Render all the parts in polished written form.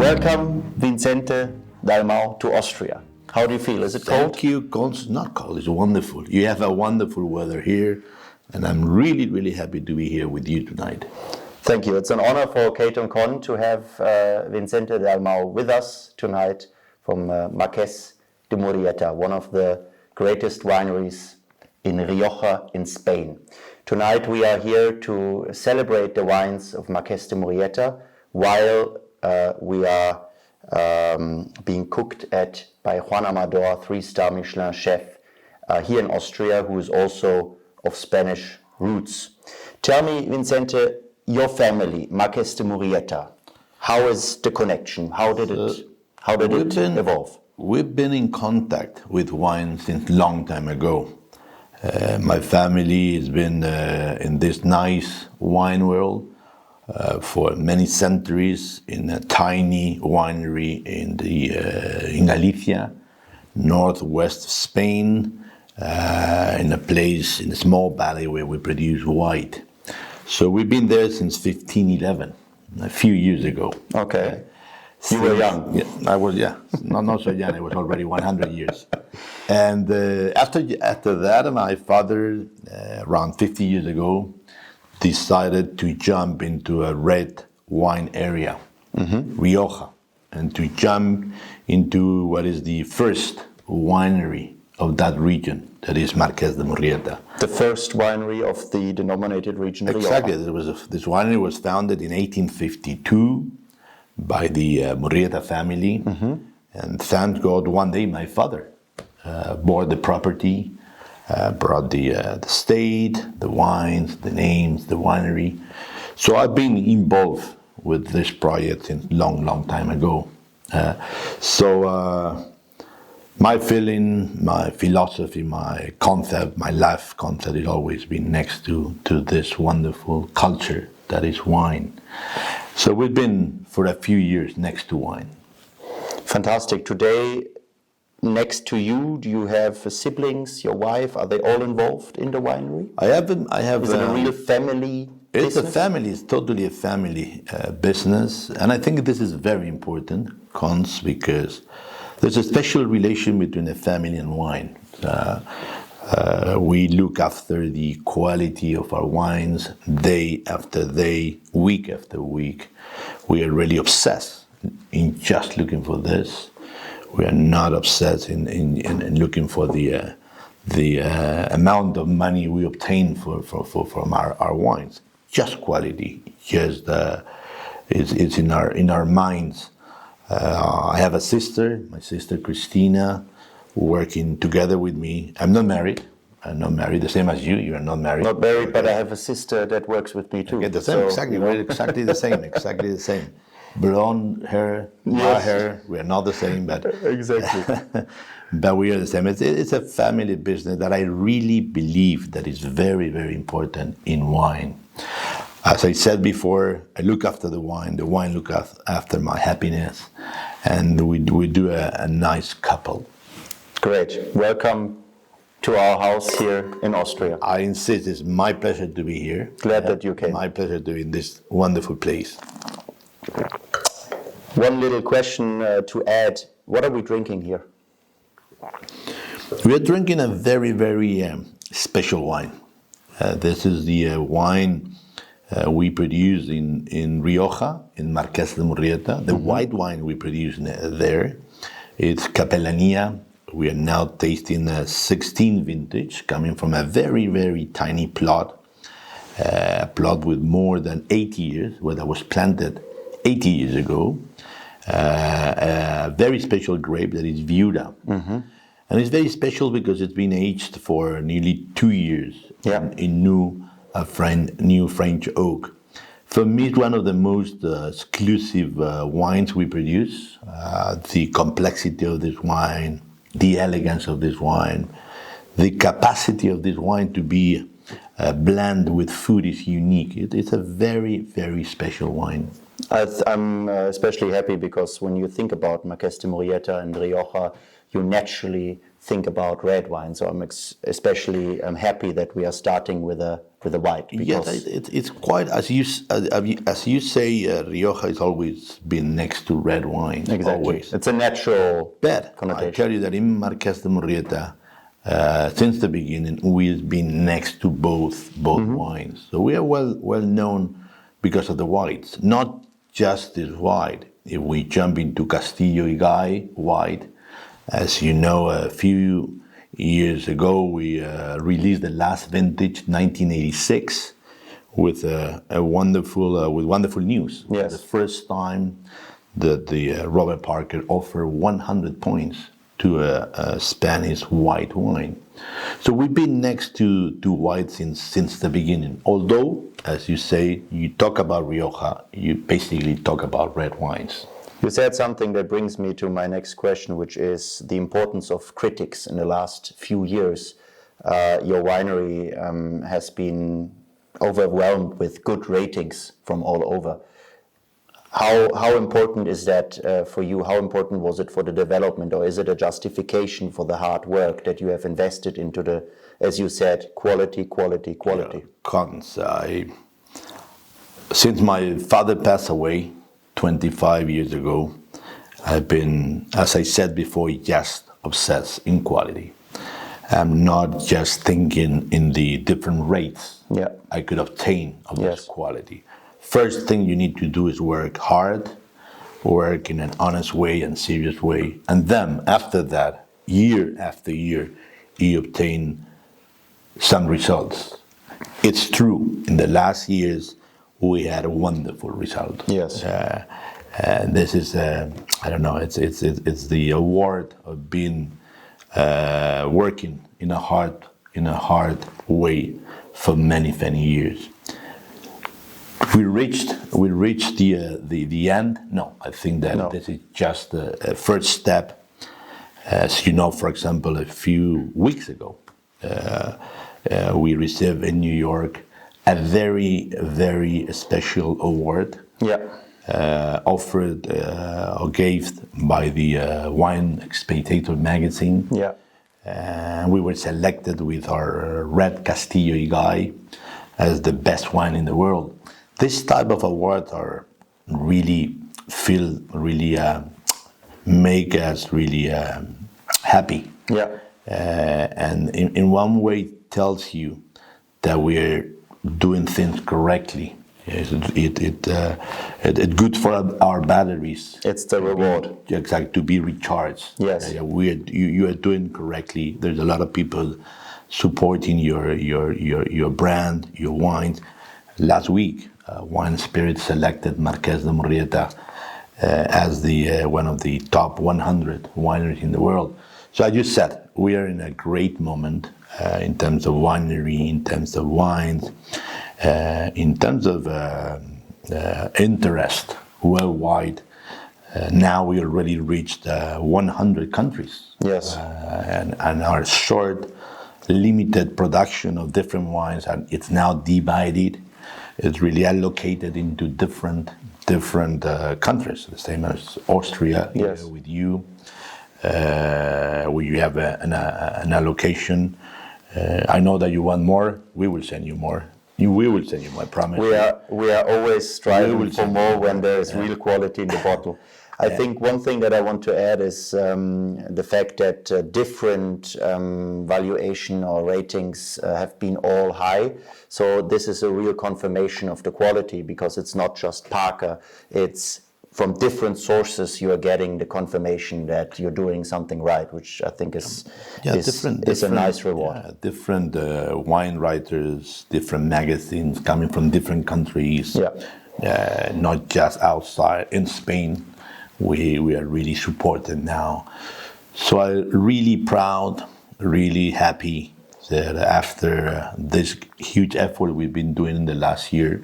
Welcome, Vicente Dalmau, to Austria. How do you feel? Is it cold? Thank you. It's not cold. It's wonderful. You have a wonderful weather here, and I'm really, really happy to be here with you tonight. Thank you. It's an honor for kateandkon to have Vicente Dalmau with us tonight from Marqués de Murrieta, one of the greatest wineries in Rioja in Spain. Tonight we are here to celebrate the wines of Marqués de Murrieta while we are being cooked by Juan Amador, 3-star Michelin chef here in Austria, who is also of Spanish roots. Tell me, Vicente, your family, Marqués de Murrieta, how is the connection? How did it evolve? We've been in contact with wine since a long time ago. My family has been in this nice wine world for many centuries, in a tiny winery in Galicia, northwest of Spain, in a small valley where we produce white. So we've been there since 1511, a few years ago. Okay. You were young. Yeah, I was, not so young. I was already 100 years. And after that, my father, around 50 years ago, decided to jump into a red wine area, Rioja, and to jump into what is the first winery of that region, that is Marqués de Murrieta. The first winery of the denominated region Rioja. Exactly. This winery was founded in 1852 by the Murrieta family, and thank God one day my father bought the property, brought the estate, the wines, the names, the winery. So I've been involved with this project since long time ago. My feeling, my philosophy, my concept, my life concept has always been next to this wonderful culture that is wine. So we've been for a few years next to wine. Fantastic. Today, next to you, do you have siblings, your wife? Are they all involved in the winery? I have. Is it a real family business? It's a family. It's totally a family business, and I think this is very important, Cons, because there's a special relation between a family and wine. We look after the quality of our wines day after day, week after week. We are really obsessed in just looking for this. We are not obsessed in looking for the amount of money we obtain from our wines. Just quality. Just it's in our minds. I have a sister, my sister Christina, working together with me. I'm not married, the same as you. You are not married. Not married, but I have a sister that works with me too. Yeah, the same, exactly. We're exactly the same. Blonde hair, black hair. We are not the same, but exactly. But we are the same. It's a family business that I really believe that is very, very important in wine. As I said before, I look after the wine look after my happiness, and we do a nice couple. Great. Welcome to our house here in Austria. I insist, it's my pleasure to be here. Glad that you came. My pleasure to be in this wonderful place. One little question to add. What are we drinking here? We are drinking a very, very special wine. This is the wine we produce in Rioja, in Marqués de Murrieta. The white wine we produce there, it's Capellania. We are now tasting a 16 vintage, coming from a very, very tiny plot, a plot with more than 80 years, where that was planted 80 years ago. A very special grape that is Viura. And it's very special because it's been aged for nearly 2 years in new French oak. For me, it's one of the most exclusive wines we produce. The complexity of this wine, the elegance of this wine, the capacity of this wine to be blend with food is unique. It's a very, very special wine. I'm especially happy because when you think about Marqués de Murrieta and Rioja, you naturally think about red wine. So I'm especially happy that we are starting with a white. Yes, it's quite as you say. Rioja has always been next to red wine. Exactly, always. it's a natural connotation. I tell you that in Marqués de Murrieta, since the beginning, we've been next to both wines. So we are well known because of the whites, not just this white. If we jump into Castillo y Gay white, as you know, a few years ago we released the last vintage, 1986, with wonderful news. Yes. The first time that the Robert Parker offered 100 points to a Spanish white wine. So we've been next to white since the beginning. Although, as you say, you talk about Rioja, you basically talk about red wines. You said something that brings me to my next question, which is the importance of critics in the last few years. Your winery has been overwhelmed with good ratings from all over. How important is that for you? How important was it for the development, or is it a justification for the hard work that you have invested into the, as you said, quality? Since my father passed away 25 years ago, I've been, as I said before, just obsessed in quality. I'm not just thinking in the different rates I could obtain of this quality. First thing you need to do is work hard, work in an honest way and serious way. And then after that, year after year, you obtain some results. It's true, in the last years, we had a wonderful result. Yes. This is, I don't know, it's the award of being working in a hard way for many years. We reached the end. No, I think that this is just a first step. As you know, for example, a few weeks ago, we received in New York a very special award. Offered or gave by the Wine Spectator magazine. We were selected with our red Castillo y Gay as the best wine in the world. This type of awards are really make us really happy. And in one way it tells you that we're doing things correctly. It's good for our batteries. It's the reward. Exactly, to be recharged. Yes. You are doing correctly. There's a lot of people supporting your brand, your wines. Last week, Wine Spirit selected Marqués de Murrieta as the one of the top 100 wineries in the world. So as you said, we are in a great moment in terms of winery, in terms of wines, in terms of interest worldwide. Now we already reached 100 countries. Yes. And our short, limited production of different wines, and it's now divided. It's really allocated into different countries, the same as Austria. Yes. With you, where you have an allocation. I know that you want more. We will send you more. We will send you more, I promise. We are always striving for more when there is real quality in the bottle. I think one thing that I want to add is the fact that different valuation or ratings have been all high. So this is a real confirmation of the quality, because it's not just Parker. It's from different sources you are getting the confirmation that you're doing something right, which I think is a nice reward. Yeah, different wine writers, different magazines coming from different countries. Not just outside in Spain. We are really supported now. So I'm really proud, really happy that after this huge effort we've been doing in the last year,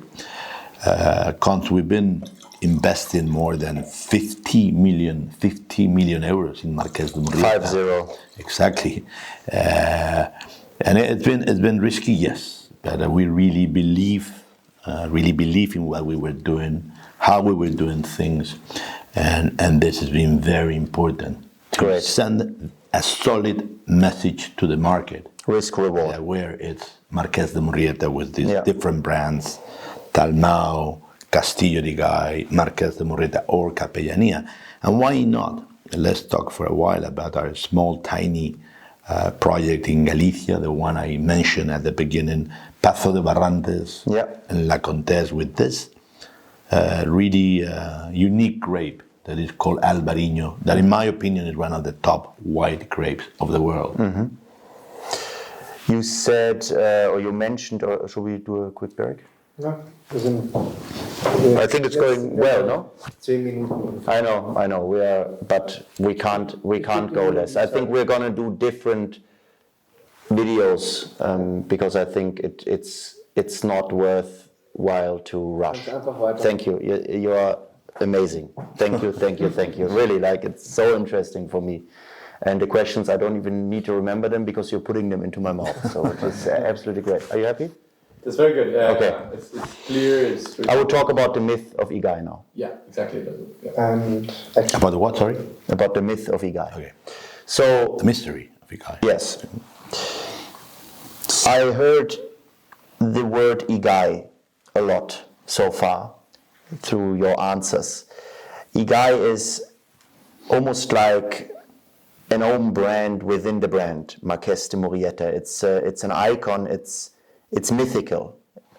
we've been investing more than 50 million euros in Marqués de Murrieta. 50. Exactly. And it's been risky, yes, but we really believe in what we were doing, how we were doing things. And this has been very important to send a solid message to the market. Risk reward. Where it's Marqués de Murrieta with these Yeah. different brands, Dalmau, Castillo de Gay, Marqués de Murrieta, or Capellanía. And why not? Let's talk for a while about our small, tiny project in Galicia, the one I mentioned at the beginning, Pazo de Barrantes Yeah. and La Comtesse, with this really unique grape that is called Albarino, that in my opinion is one of the top white grapes of the world. Mm-hmm. You said, or you mentioned, or should we do a quick break? No, I think it's going well, no? 3 minutes. I know. But we can't go less. I think we're gonna do different videos because I think it's not worthwhile to rush. Thank you. You are amazing. Thank you. Really, like, it's so interesting for me. And the questions, I don't even need to remember them because you're putting them into my mouth. So it's absolutely great. Are you happy? That's very good. Okay. It's clear. It's I will talk about the myth of Igai now. Yeah, exactly. Yeah. About the what, sorry? About the myth of Igai. Okay. So, The mystery of Igai. yes. I heard the word Igai a lot so far through your answers. Igai is almost like an own brand within the brand, Marqués de Murrieta. It's an icon, it's mythical.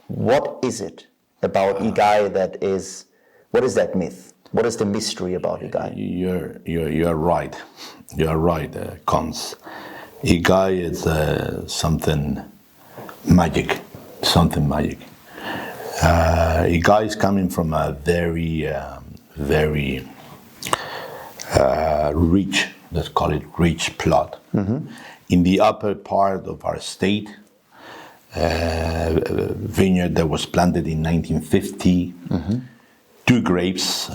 What is it about Igai that is, what is that myth? What is the mystery about Igai? You're right. You're right, Cons. Igai is something magic. Igai is coming from a very rich, let's call it rich plot. Mm-hmm. In the upper part of our state, vineyard that was planted in 1950, mm-hmm. Two grapes,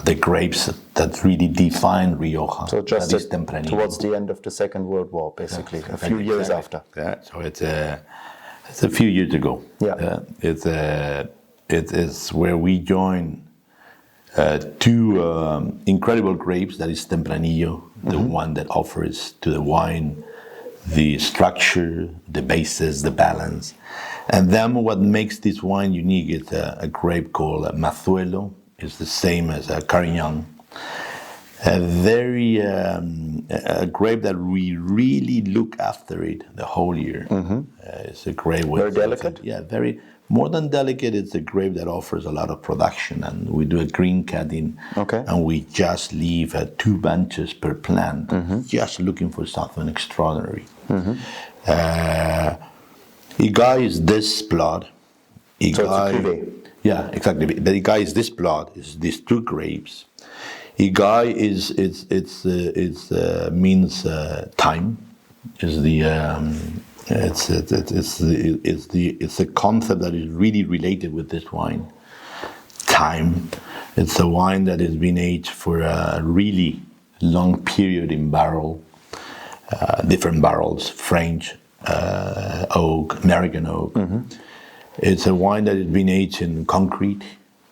the grapes that really define Rioja. So just towards the end of the Second World War, basically, a few years after. Yeah, so it's a few years ago. Yeah. It is where we join two incredible grapes. That is Tempranillo, the Mm-hmm. one that offers to the wine the structure, the basis, the balance. And then what makes this wine unique is a grape called Mazuelo. It's the same as a Carignan. A grape that we really look after it the whole year. Mm-hmm. It's a grape with... Very delicate? Yeah, more than delicate, it's a grape that offers a lot of production, and we do a green cutting, okay. And we just leave 2 bunches per plant, mm-hmm. just looking for something extraordinary. Mm-hmm. Igai is this plot. So it's a cuvée. Yeah, exactly. But Igai is this plot. It's these 2 grapes. Igai means time. It's a concept that is really related with this wine. Time. It's a wine that has been aged for a really long period in barrel, different barrels, French oak, American oak. Mm-hmm. It's a wine that has been aged in concrete.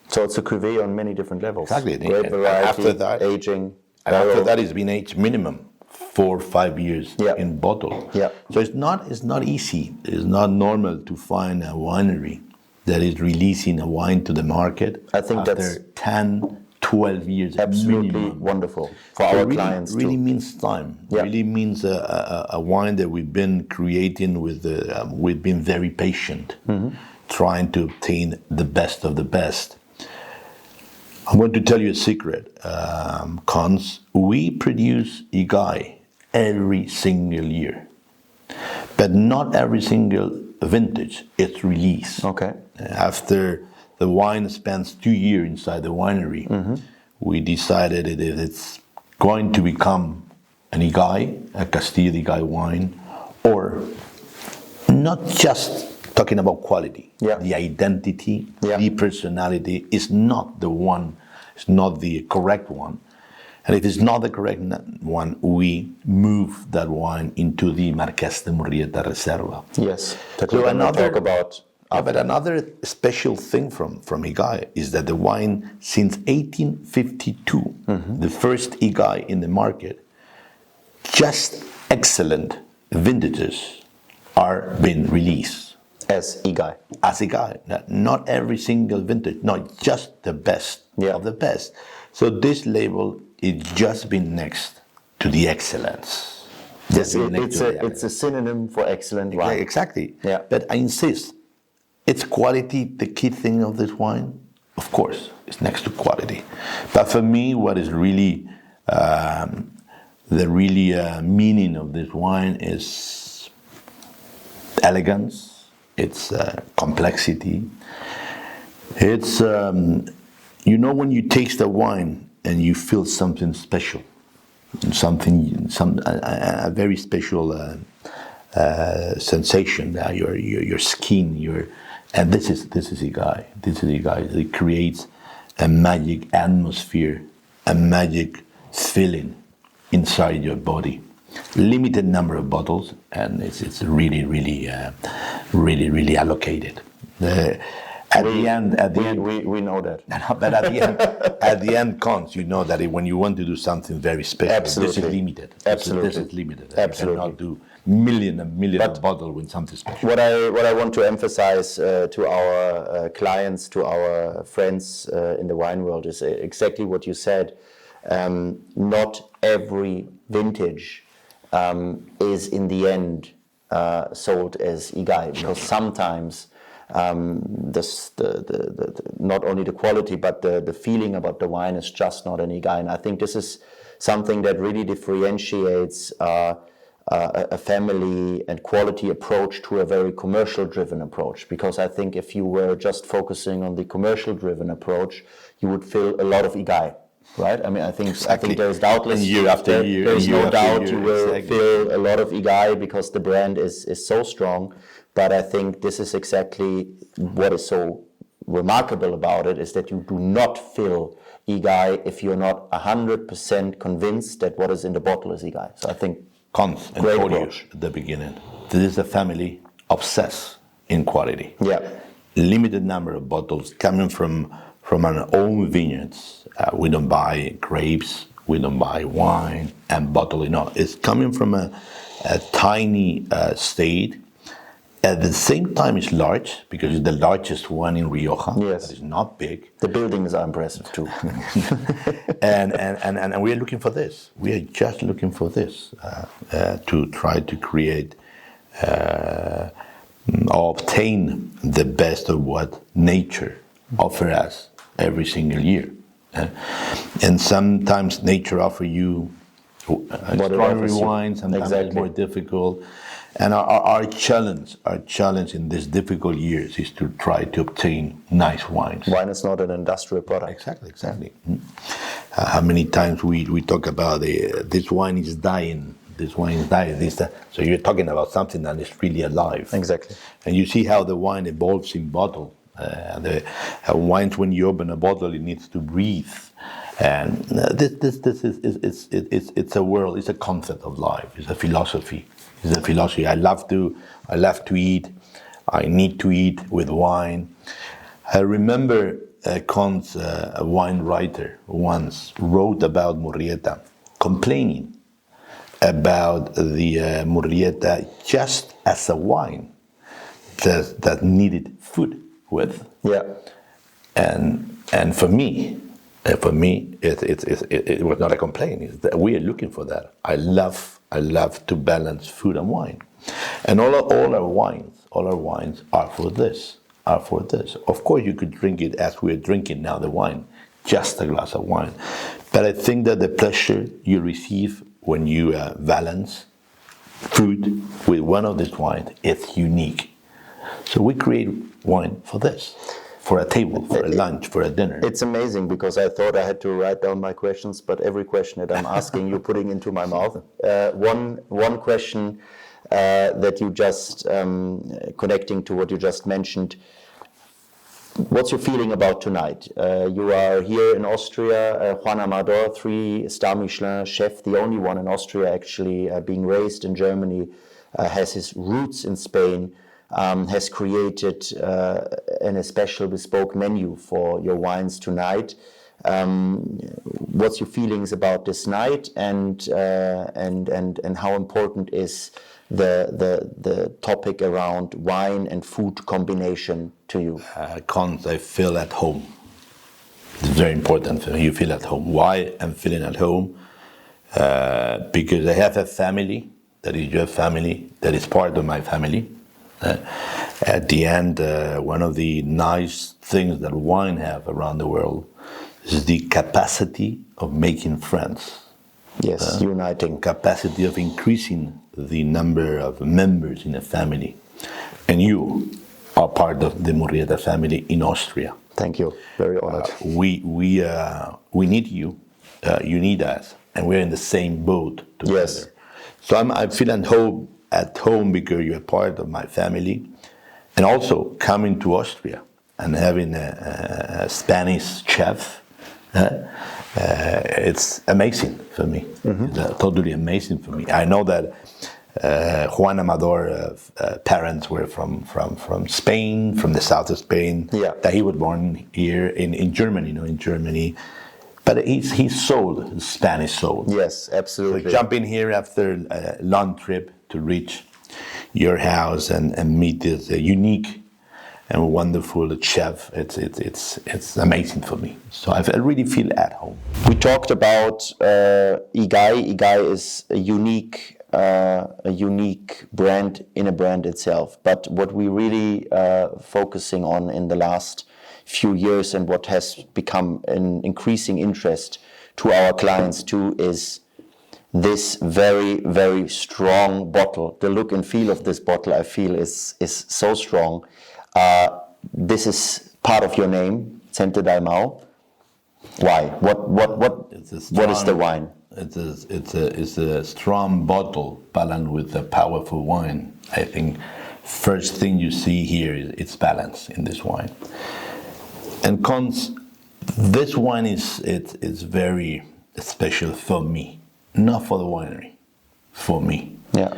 So it's a cuvée on many different levels. Exactly. Grape variety, after that, aging. After that, it's been aged minimum 4 or 5 years yeah. in bottle. Yeah. So it's not easy. It's not normal to find a winery that is releasing a wine to the market. I think after that's 10, 12 years. Absolutely minimum. wonderful for our really, clients. Really too. means time. Yeah. Really means a wine that we've been creating with. We've been very patient, mm-hmm. trying to obtain the best of the best. I'm going to tell you a secret, Cons. We produce Igai every single year, but not every single vintage. It's released. Okay. After the wine spends 2 years inside the winery, mm-hmm. we decided that if it's going to become an Igai, a Castillo de Igai wine, or not just talking about quality, yeah. the identity, yeah. the personality is not the one, it's not the correct one. And if it's not the correct one, we move that wine into the Marqués de Murrieta Reserva. Yes, that we're going to talk about. But another special thing from Igai is that the wine, since 1852, mm-hmm. the first Igai in the market, just excellent vintages are being released As Igai. as a guide. Not every single vintage, no, just the best of the best. So this label is just been next to the excellence. It's a synonym for excellent wine. Exactly. Yeah. But I insist, it's quality the key thing of this wine? Of course, it's next to quality. But for me, what is really the meaning of this wine is elegance, it's complexity. It's, when you taste a wine and you feel something special, a very special sensation. Your skin, and this is a guy. This is a guy that creates a magic atmosphere, a magic feeling inside your body. Limited number of bottles, and it's really allocated. We know that. But at the end counts. You know that when you want to do something very special, Absolutely. this is limited. Absolutely. This is limited. Absolutely. You cannot do million of bottles with something special. What I want to emphasize to our clients, to our friends in the wine world is exactly what you said. Not every vintage is in the end sold as Igai, because sometimes not only the quality but the feeling about the wine is just not an Igai. And I think this is something that really differentiates a family and quality approach to a very commercial driven approach, because I think if you were just focusing on the commercial driven approach, you would fill a lot of Igai. Right. I mean, I think there's doubtless year after year. There's no doubt year, you will exactly. fill a lot of Igai because the brand is so strong. But I think this is exactly what is so remarkable about it, is that you do not fill Igai if you're not 100% convinced that what is in the bottle is Igai. So I think Cons and great told you approach. at the beginning. This is a family obsessed in quality. Yeah. Limited number of bottles coming from our own vineyards. We don't buy grapes, we don't buy wine and bottle. It's coming from a tiny state. At the same time, it's large because it's the largest one in Rioja. Yes. It's not big. The buildings are impressive too. and we are looking for this. We are just looking for this to try to create or obtain the best of what nature offers us every single year. And sometimes nature offers you stronger wine, sometimes it's more difficult. And our challenge in these difficult years is to try to obtain nice wines. Wine is not an industrial product. Exactly. How many times we talk about this wine is dying, this wine is dying, so you're talking about something that is really alive. Exactly. And you see how the wine evolves in bottle. The wines, when you open a bottle, it needs to breathe. And it's a world, it's a concept of life, it's a philosophy. It's a philosophy. I love to eat. I need to eat with wine. I remember Kant's a wine writer once wrote about Murrieta, complaining about the Murrieta just as a wine that needed food with. Yeah. And for me, it was not a complaint. It's that we are looking for that. I love to balance food and wine, and all our wines are for this. Of course, you could drink it as we're drinking now the wine, just a glass of wine. But I think that the pleasure you receive when you balance food with one of these wines is unique. So we create wine for this. For a table, for a lunch, for a dinner. It's amazing because I thought I had to write down my questions, but every question that I'm asking, you're putting into my mouth. One question that you just, connecting to what you just mentioned, what's your feeling about tonight? You are here in Austria, Juan Amador, 3-star Michelin chef, the only one in Austria actually being raised in Germany, has his roots in Spain. Has created a special bespoke menu for your wines tonight. What's your feelings about this night, and how important is the topic around wine and food combination to you? Cons, I feel at home. It's very important for me. You feel at home. Why I'm feeling at home? Because I have a family that is your family, that is part of my family. At the end, one of the nice things that wine have around the world is the capacity of making friends. Yes, uniting. Capacity of increasing the number of members in a family. And you are part of the Murrieta family in Austria. Thank you. Very honored. We need you. You need us, and we're in the same boat together. Yes. So I feel at home because you're part of my family, and also coming to Austria and having a Spanish chef. It's amazing for me. It's totally amazing for me. I know that Juan Amador's parents were from Spain, from the south of Spain. Yeah. That he was born here in Germany, in Germany. But his soul, his Spanish soul. Yes, absolutely. So jumping here after a long trip to reach your house and meet this unique and wonderful chef, it's amazing for me. So I really feel at home. We talked about Igai. Igai is a unique brand in a brand itself. But what we really focusing on in the last few years, and what has become an increasing interest to our clients too, is this very, very strong bottle. The look and feel of this bottle, I feel, is so strong. This is part of your name, Vicente Dalmau. Why? What is the wine? It's a strong bottle balanced with a powerful wine. I think first thing you see here is its balance in this wine. And cons, this wine is very special for me, not for the winery, for me. Yeah.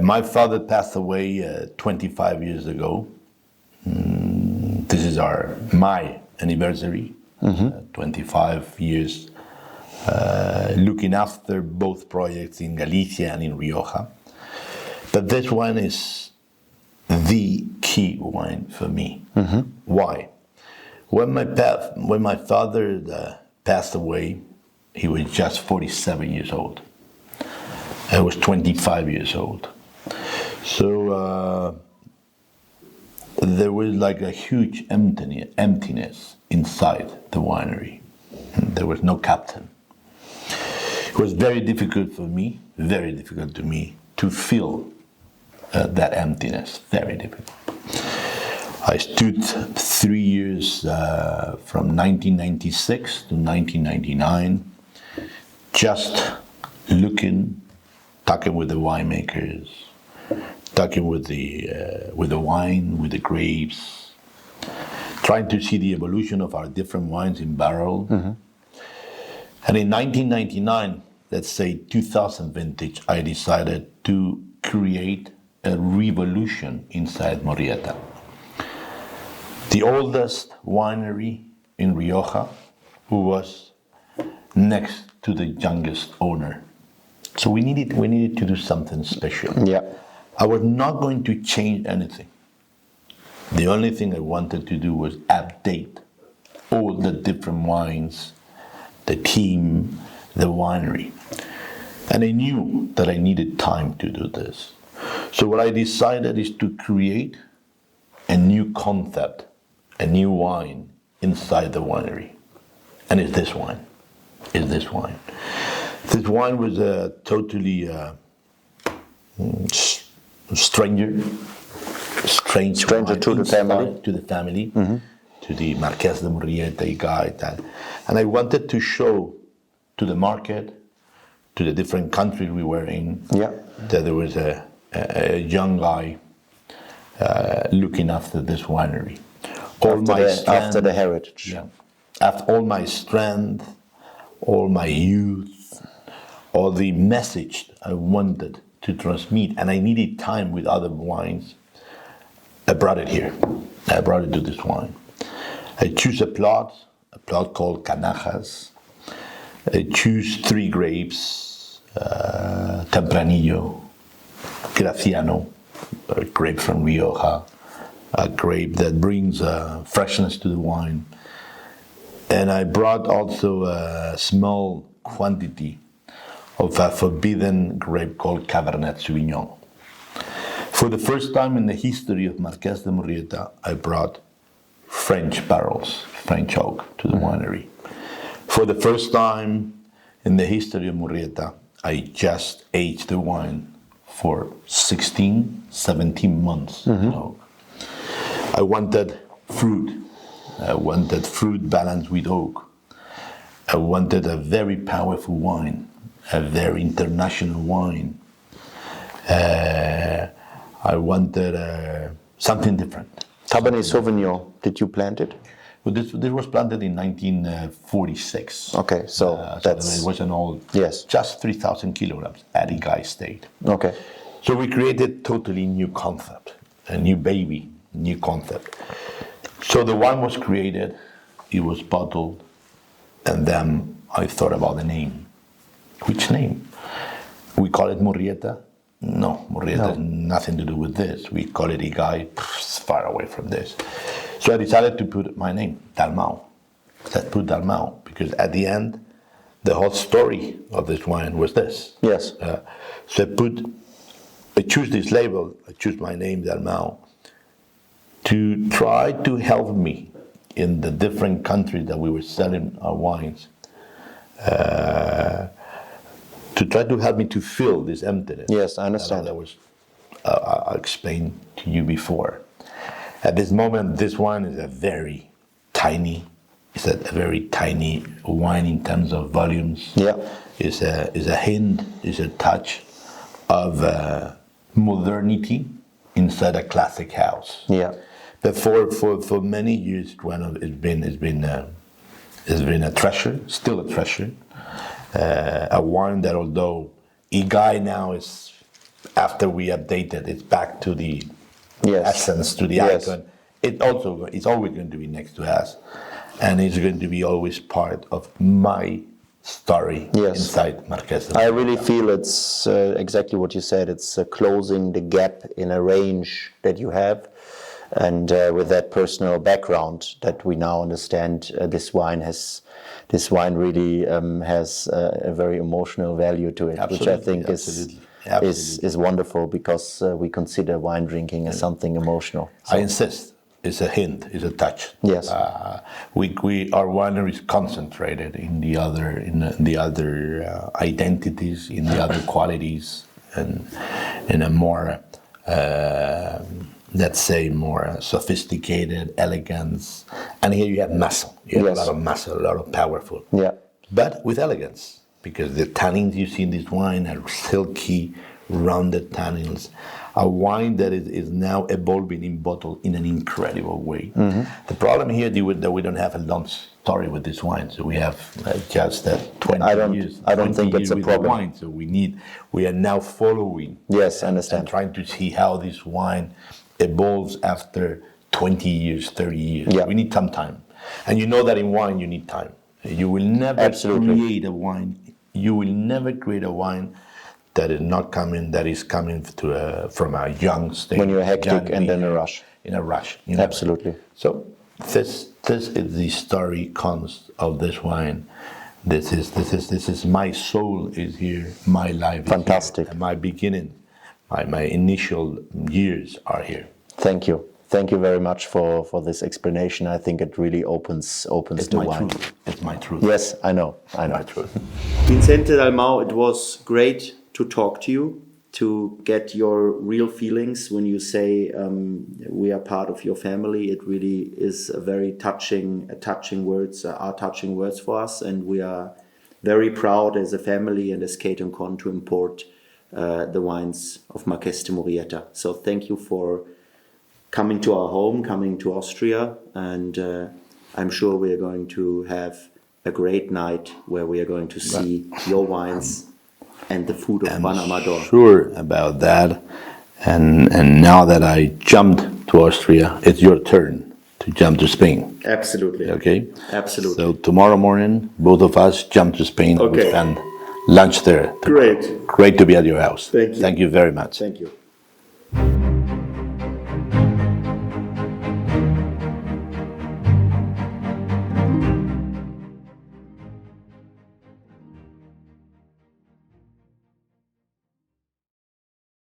My father passed away 25 years ago. This is my anniversary. 25 years looking after both projects in Galicia and in Rioja. But this wine is the key wine for me. Why? When my father passed away, he was just 47 years old. I was 25 years old. So there was like a huge emptiness inside the winery. There was no captain. It was very difficult to me to fill that emptiness. Very difficult. I stood 3 years from 1996 to 1999, just looking, talking with the winemakers, talking with the wine, with the grapes, trying to see the evolution of our different wines in barrel. And in 1999, let's say 2000 vintage, I decided to create a revolution inside Murrieta. The oldest winery in Rioja, who was next to the youngest owner. So we needed to do something special. Yeah. I was not going to change anything. The only thing I wanted to do was update all the different wines, the team, the winery. And I knew that I needed time to do this. So what I decided is to create a new concept, a new wine inside the winery. And it's this wine. This wine was a totally stranger to the family. To the family, to the Marqués de Murrieta guy. And I wanted to show to the market, to the different countries we were in, that there was a young guy looking after this winery. After the heritage. Yeah. After all my strength, all my youth, all the message I wanted to transmit, and I needed time with other wines, I brought it here. I brought it to this wine. I choose a plot a plot called Canajas. Choose 3 grapes, Tempranillo, Graciano, a grape from Rioja, a grape that brings freshness to the wine. And I brought also a small quantity of a forbidden grape called Cabernet Sauvignon. For the first time in the history of Marqués de Murrieta, I brought French barrels, French oak to the winery. For the first time in the history of Murrieta, I just aged the wine for 16, 17 months. I wanted fruit. I wanted fruit balanced with oak. I wanted a very powerful wine, a very international wine. I wanted something different. Cabernet Sauvignon, did you plant it? Well, this was planted in 1946. Okay, so that's... it was an old, yes, just 3,000 kilograms at Igai State. Okay. So we created totally new concept, a new baby, new concept. So the wine was created, it was bottled, and then I thought about the name. Which name? We call it Murrieta? No, Murrieta has nothing to do with this. We call it Igai, far away from this. So I decided to put my name, Dalmau. I put Dalmau, because at the end, the whole story of this wine was this. Yes. So I choose this label, I choose my name, Dalmau, to try to help me in the different countries that we were selling our wines, to try to help me to fill this emptiness. Yes, I understand. That was I explained to you before. At this moment, this wine is a very tiny wine in terms of volumes. Yeah. Is a hint, is a touch of modernity inside a classic house. Yeah. But for many years, it's been a treasure, still a treasure. A wine that, although Igai now is, after we updated, it's back to the essence, to the icon. It's always going to be next to us, and it's going to be always part of my story inside Marqués. I really feel it's exactly what you said. It's closing the gap in a range that you have, and with that personal background that we now understand, this wine really has a very emotional value to it, which I think is wonderful, because we consider wine drinking as something emotional. So. I insist. It's a hint. It's a touch. Yes. Our winery is concentrated in the other identities, in the other qualities, and in a more let's say more sophisticated elegance. And here you have muscle. You have a lot of muscle, a lot of powerful. Yeah. But with elegance, because the tannins you see in this wine are silky, rounded tannins. A wine that is now evolving in bottle in an incredible way. Mm-hmm. The problem here is that we don't have a long story with this wine, so we have just 20 years. I don't think it's a problem. Wine, so we are now following. Yes, I understand. And trying to see how this wine evolves after 20 years, 30 years. Yeah. We need some time, and you know that in wine you need time. You will never create a wine. You will never create a wine that is coming from a young state. When you're hectic and then a rush. In a rush. Absolutely. So this is the story comes of this wine. This is my soul is here. My life. Fantastic. Is here. And my beginning, my initial years are here. Thank you. Thank you very much for this explanation. I think it really opens the wine. Truth. It's my truth. Yes, I know. My truth. Vicente Dalmau, it was great to talk to you, to get your real feelings when you say we are part of your family. It really is a very touching words for us, and we are very proud as a family and as kateandkon to import the wines of Marqués de Murrieta. So thank you for coming to our home, coming to Austria, and I'm sure we are going to have a great night where we are going to see your wines and the food of Juan Amador. Sure about that. And now that I jumped to Austria, it's your turn. to jump to Spain. Absolutely. Okay? Absolutely. So tomorrow morning, both of us jump to Spain Okay. and lunch there. Great. Great to be at your house. Thank you. Thank you very much. Thank you.